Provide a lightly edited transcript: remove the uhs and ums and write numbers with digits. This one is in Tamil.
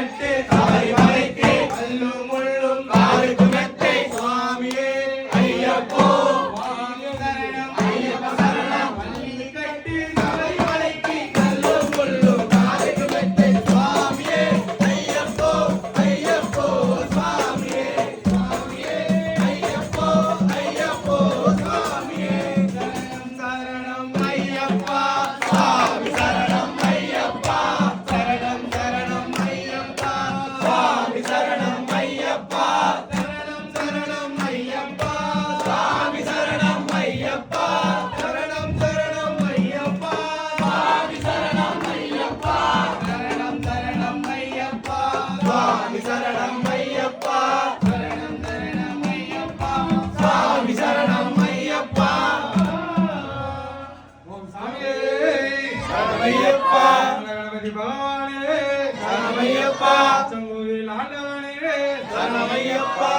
நட்டு சபரிமலைக்கு கல்லும் முள்ளும் காலுக்கு மெத்தை சுவாமியே ஐயப்போ சரணம் ஐயப்ப சரணம் வள்ளி கட்டி சபரிமலைக்கு கல்லும் முள்ளும் காலுக்கு மெத்தை சுவாமியே ஐயப்போ ஐயப்போ சுவாமியே சுவாமியே ஐயப்போ ஐயப்போ சுவாமியே சரணம் சரணம் ஐயப்பா சுவாமி சரணம் ஐயப்பா சரணம் சரணம் ஐயப்பா சுவாமி சரணம் ஐயப்பா சரணம் சரணம் ஐயப்பா சுவாமி சரணம் ஐயப்பா சரணம் சரணம் ஐயப்பா சுவாமி சரணம் ஐயப்பா சரணம் சரணம் ஐயப்பா சுவாமி சரணம் ஐயப்பா சரணம் சரணம் ஐயப்பா சுவாமி சரணம் ஐயப்பா ஓம் சாமியே சரணமையப்பா கணபதி பகவானே சரணமையப்பா சங்கூரில் ஆண்டவனே சரணமையப்பா